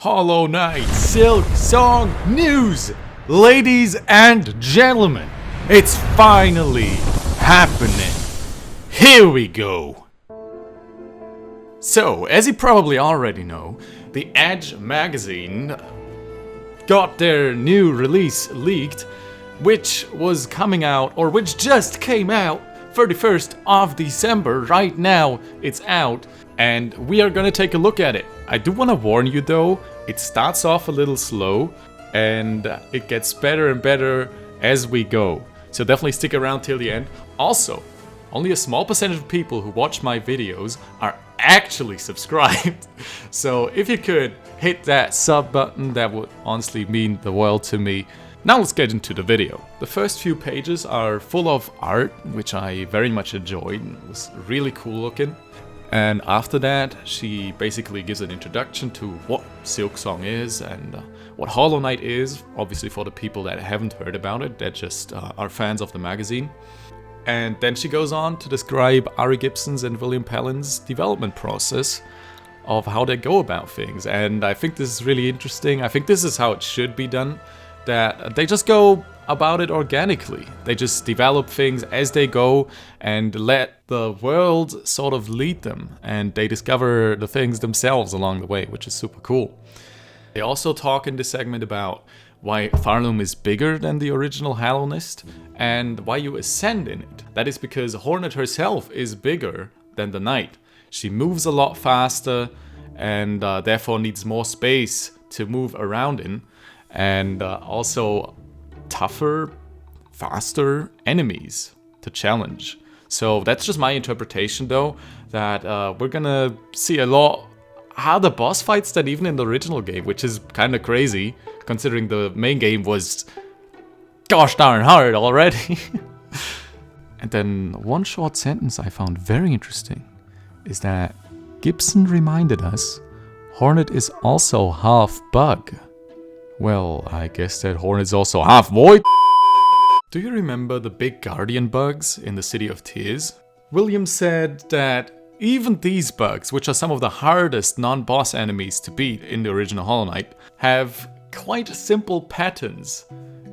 Hollow Knight Silksong news! Ladies and gentlemen, it's finally happening. Here we go. So, as you probably already know, the Edge magazine got their new release leaked, which was coming out, or which just came out 31st of December. Right now, it's out, and we are gonna take a look at it. I do want to warn you though, it starts off a little slow, and it gets better and better as we go. So definitely stick around till the end. Also, only a small percentage of people who watch my videos are actually subscribed. So if you could hit that sub button, that would honestly mean the world to me. Now let's get into the video. The first few pages are full of art, which I very much enjoyed. It was really cool looking. And after that, she basically gives an introduction to what Silksong is and what Hollow Knight is, obviously for the people that haven't heard about it, that just are fans of the magazine. And then she goes on to describe Ari Gibson's and William Pellin's development process of how they go about things. And I think this is really interesting. I think this is how it should be done, that they just go about it organically. They just develop things as they go and let the world sort of lead them, and they discover the things themselves along the way, which is super cool. They also talk in this segment about why Farloom is bigger than the original Hallownest and why you ascend in it. That is because Hornet herself is bigger than the Knight. She moves a lot faster and therefore needs more space to move around in, and also tougher, faster enemies to challenge. So that's just my interpretation though, that we're gonna see a lot how the boss fights that even in the original game, which is kind of crazy considering the main game was gosh darn hard already. And then one short sentence I found very interesting is that Gibson reminded us Hornet is also half bug. Well, I guess that Hornet's also half void. Do you remember the big guardian bugs in the City of Tears? William said that even these bugs, which are some of the hardest non-boss enemies to beat in the original Hollow Knight, have quite simple patterns,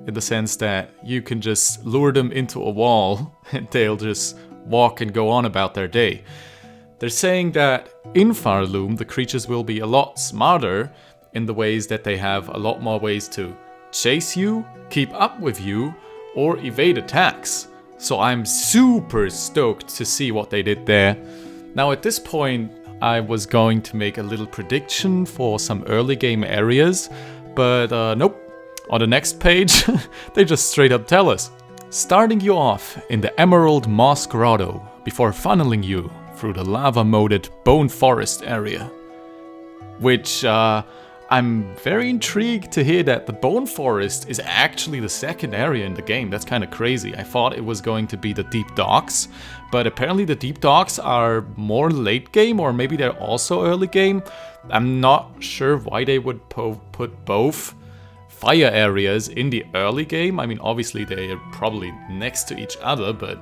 in the sense that you can just lure them into a wall and they'll just walk and go on about their day. They're saying that in Farloom the creatures will be a lot smarter in the ways that they have a lot more ways to chase you, keep up with you, or evade attacks. So I'm super stoked to see what they did there. Now at this point I was going to make a little prediction for some early game areas, but nope. On the next page they just straight up tell us. Starting you off in the Emerald Moss Grotto before funneling you through the lava-moated Bone Forest area. Which I'm very intrigued to hear that the Bone Forest is actually the second area in the game. That's kind of crazy. I thought it was going to be the Deep Docks, but apparently the Deep Docks are more late game, or maybe they're also early game. I'm not sure why they would put both fire areas in the early game. I mean, obviously they are probably next to each other, but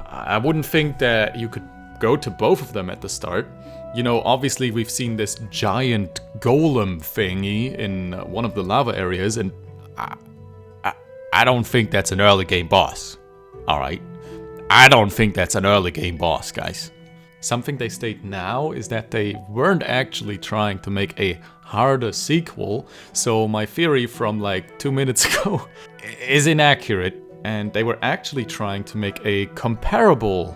I wouldn't think that you could go to both of them at the start. You know, obviously we've seen this giant golem thingy in one of the lava areas, and I don't think that's an early game boss. Alright? I don't think that's an early game boss, guys. Something they state now is that they weren't actually trying to make a harder sequel, so my theory from like 2 minutes ago is inaccurate, and they were actually trying to make a comparable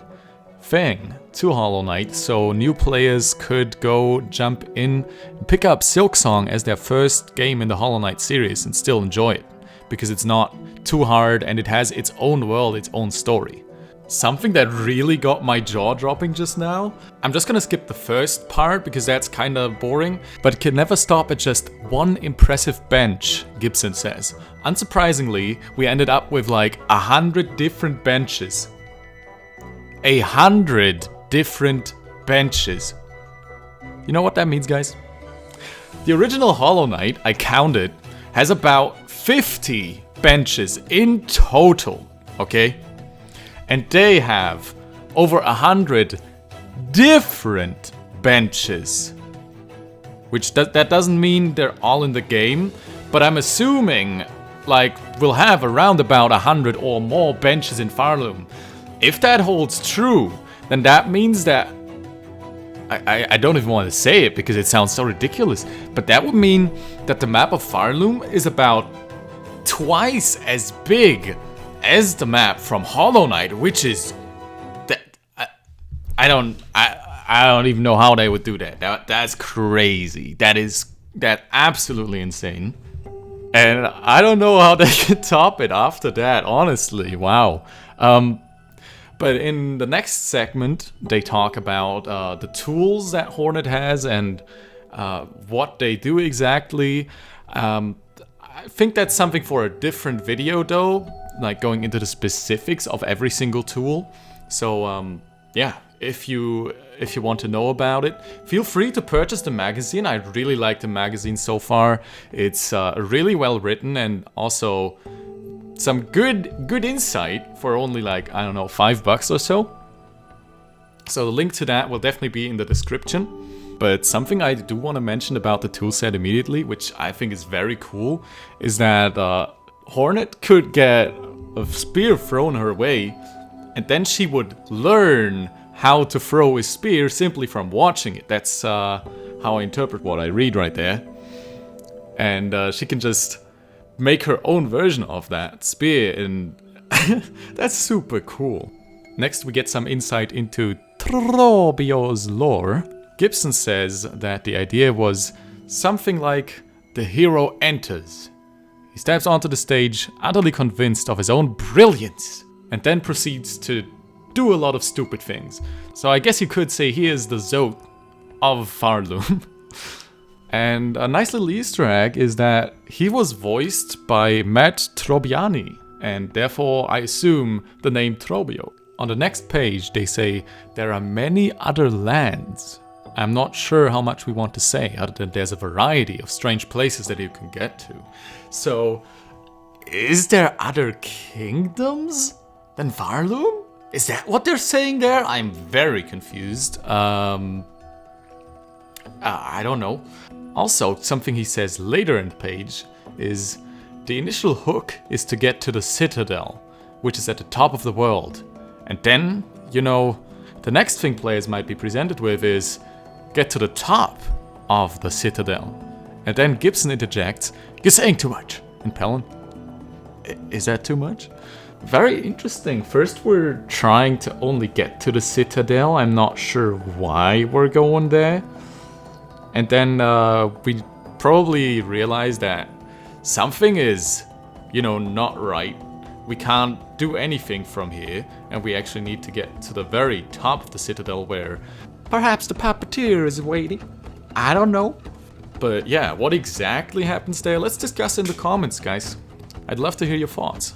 thing to Hollow Knight, so new players could go jump in and pick up Silksong as their first game in the Hollow Knight series and still enjoy it, because it's not too hard and it has its own world, its own story. Something that really got my jaw dropping just now, I'm just gonna skip the first part because that's kinda boring, but it can never stop at just one impressive bench, Gibson says. Unsurprisingly, we ended up with like 100 different benches. 100 different benches. You know what that means, guys? The original Hollow Knight, I counted, has about 50 benches in total, okay? And they have over 100 different benches. which that doesn't mean they're all in the game, but I'm assuming like we'll have around about 100 or more benches in Farloom. If that holds true, then that means that I don't even want to say it because it sounds so ridiculous, but that would mean that the map of Farloom is about twice as big as the map from Hollow Knight, which is that I don't even know how they would do that. That's crazy. That's absolutely insane. And I don't know how they can top it after that, honestly. Wow. But in the next segment, they talk about the tools that Hornet has and what they do exactly. I think that's something for a different video though, like going into the specifics of every single tool. So yeah, if you want to know about it, feel free to purchase the magazine. I really like the magazine so far. It's really well written and also some good insight for only like, I don't know, $5 or so. So the link to that will definitely be in the description. But something I do want to mention about the toolset immediately, which I think is very cool, is that Hornet could get a spear thrown her way, and then she would learn how to throw a spear simply from watching it. That's how I interpret what I read right there. And she can just make her own version of that spear, and that's super cool. Next we get some insight into Trobio's lore. Gibson says that the idea was something like the hero enters. He steps onto the stage, utterly convinced of his own brilliance, and then proceeds to do a lot of stupid things. So I guess you could say he is the Zote of Farloom. And a nice little Easter egg is that he was voiced by Matt Trobiani, and therefore I assume the name Trobio. On the next page they say there are many other lands. I'm not sure how much we want to say, other than there's a variety of strange places that you can get to. So, is there other kingdoms than Farloom? Is that what they're saying there? I'm very confused. I don't know. Also, something he says later in the page is the initial hook is to get to the Citadel, which is at the top of the world. And then, you know, the next thing players might be presented with is get to the top of the Citadel. And then Gibson interjects, "You're saying too much." And Pelin, "Is that too much?" Very interesting. First we're trying to only get to the Citadel. I'm not sure why we're going there. And then we probably realize that something is, you know, not right. We can't do anything from here, and we actually need to get to the very top of the Citadel where perhaps the puppeteer is waiting. I don't know. But yeah, what exactly happens there? Let's discuss in the comments, guys. I'd love to hear your thoughts.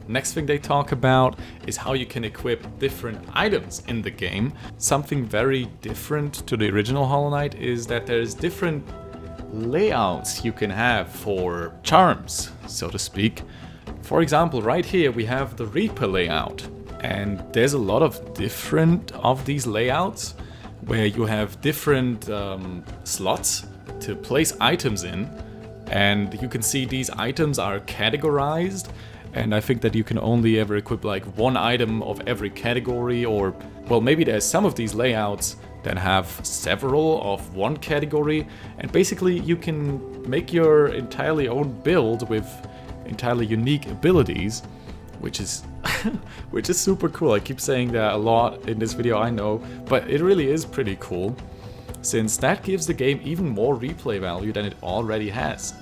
Next thing they talk about is how you can equip different items in the game. Something very different to the original Hollow Knight is that there's different layouts you can have for charms, so to speak. For example, right here we have the Reaper layout, and there's a lot of different of these layouts where you have different slots to place items in, and you can see these items are categorized, and I think that you can only ever equip like one item of every category, or well, maybe there's some of these layouts that have several of one category, and basically you can make your entirely own build with entirely unique abilities, which is which is super cool. I keep saying that a lot in this video, I know, but it really is pretty cool, since that gives the game even more replay value than it already has.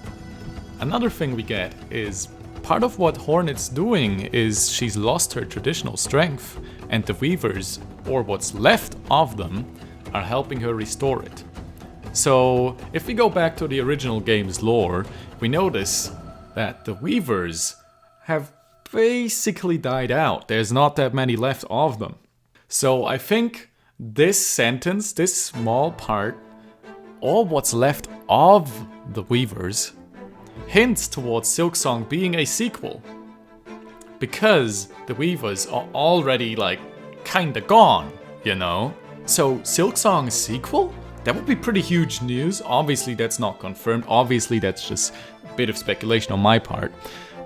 Another thing we get is part of what Hornet's doing is she's lost her traditional strength, and the Weavers, or what's left of them, are helping her restore it. So if we go back to the original game's lore, we notice that the Weavers have basically died out. There's not that many left of them. So I think this sentence, this small part, all what's left of the Weavers, hints towards Silksong being a sequel. Because the Weavers are already like kinda gone, you know? So Silksong sequel? That would be pretty huge news. Obviously, that's not confirmed. Obviously, that's just a bit of speculation on my part.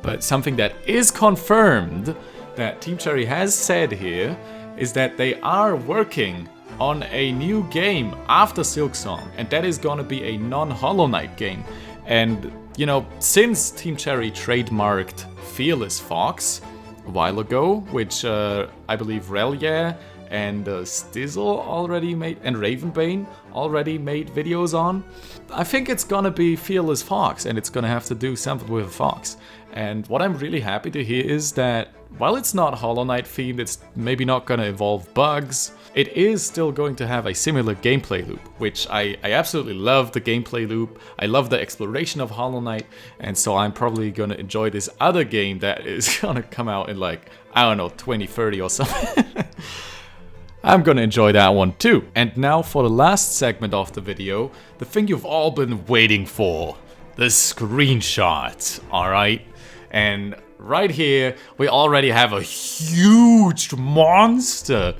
But something that is confirmed that Team Cherry has said here is that they are working on a new game after Silksong, and that is gonna be a non-Hollow Knight game. And, you know, since Team Cherry trademarked Fearless Fox a while ago, which I believe Relia and Stizzle already made, and Ravenbane already made videos on, I think it's gonna be Fearless Fox, and it's gonna have to do something with a fox. And what I'm really happy to hear is that while it's not Hollow Knight themed, it's maybe not gonna involve bugs, it is still going to have a similar gameplay loop, which I absolutely love the gameplay loop. I love the exploration of Hollow Knight, and so I'm probably gonna enjoy this other game that is gonna come out in like, I don't know, 2030 or something. I'm gonna enjoy that one too. And now for the last segment of the video, the thing you've all been waiting for, the screenshot, alright? And right here, we already have a huge monster,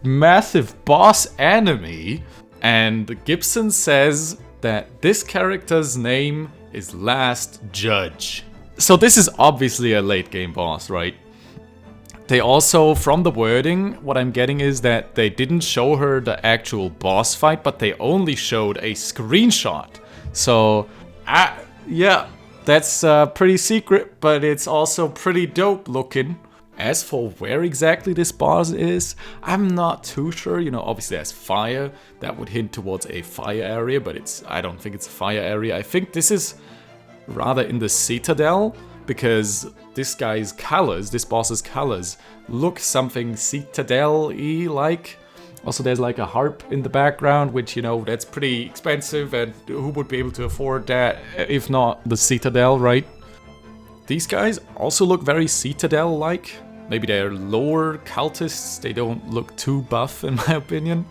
massive boss enemy, and Gibson says that this character's name is Last Judge. So this is obviously a late game boss, right? They also, from the wording, what I'm getting is that they didn't show her the actual boss fight, but they only showed a screenshot. So, yeah, that's pretty secret, but it's also pretty dope looking. As for where exactly this boss is, I'm not too sure. You know, obviously there's fire. That would hint towards a fire area, but I don't think it's a fire area. I think this is rather in the Citadel, because this guy's colors, this boss's colors, look something Citadel-y like. Also, there's like a harp in the background, which, you know, that's pretty expensive, and who would be able to afford that if not the Citadel, right? These guys also look very Citadel-like. Maybe they're lower cultists, they don't look too buff in my opinion.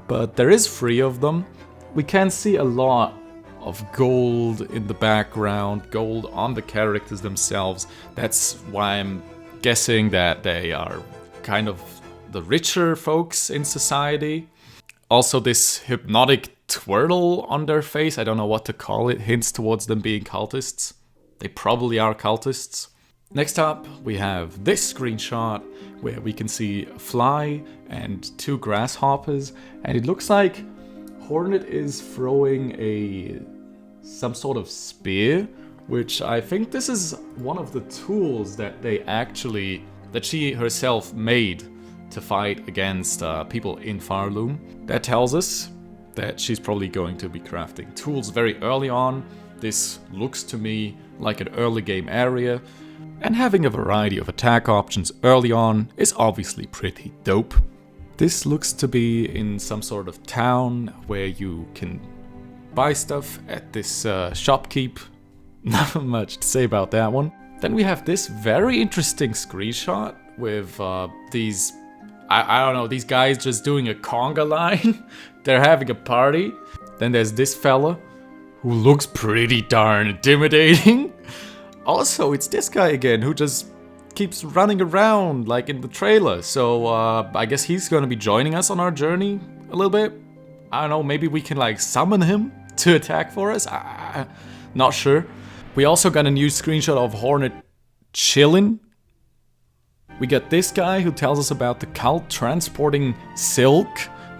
But there is 3 of them. We can see a lot of gold in the background, gold on the characters themselves. That's why I'm guessing that they are kind of the richer folks in society. Also, this hypnotic twirl on their face, I don't know what to call it, hints towards them being cultists. They probably are cultists. Next up, we have this screenshot where we can see a fly and 2 grasshoppers, and it looks like Hornet is throwing some sort of spear, which I think this is one of the tools that she herself made to fight against people in Farloom. That tells us that she's probably going to be crafting tools very early on. This looks to me like an early game area, and having a variety of attack options early on is obviously pretty dope. This looks to be in some sort of town where you can buy stuff at this shopkeep. Not much to say about that one. Then we have this very interesting screenshot with these, I don't know, these guys just doing a conga line. They're having a party. Then there's this fella who looks pretty darn intimidating. Also, it's this guy again who just keeps running around like in the trailer. So I guess he's gonna be joining us on our journey a little bit. I don't know, maybe we can like summon him to attack for us? Not sure. We also got a new screenshot of Hornet chillin'. We got this guy who tells us about the cult transporting silk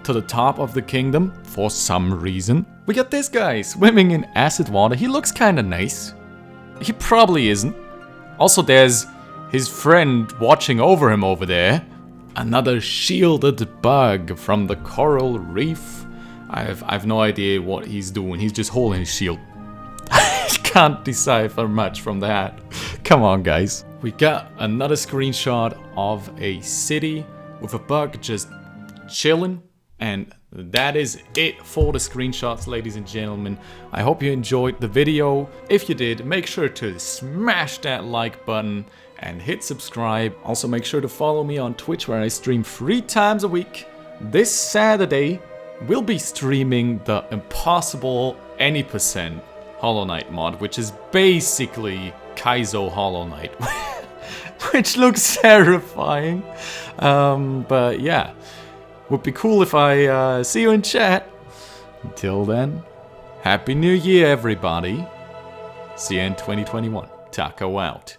to the top of the kingdom for some reason. We got this guy swimming in acid water. He looks kinda nice. He probably isn't. Also, there's his friend watching over him over there. Another shielded bug from the coral reef. I've no idea what he's doing. He's just holding his shield. I can't decipher much from that. Come on, guys. We got another screenshot of a city with a bug just chilling. And that is it for the screenshots, ladies and gentlemen. I hope you enjoyed the video. If you did, make sure to smash that like button and hit subscribe. Also, make sure to follow me on Twitch, where I stream 3 times a week. This Saturday, we'll be streaming the impossible any % Hollow Knight mod, which is basically Kaizo Hollow Knight, which looks terrifying. But yeah, would be cool if I see you in chat. Until then, Happy New Year, everybody. See you in 2021. Taco out.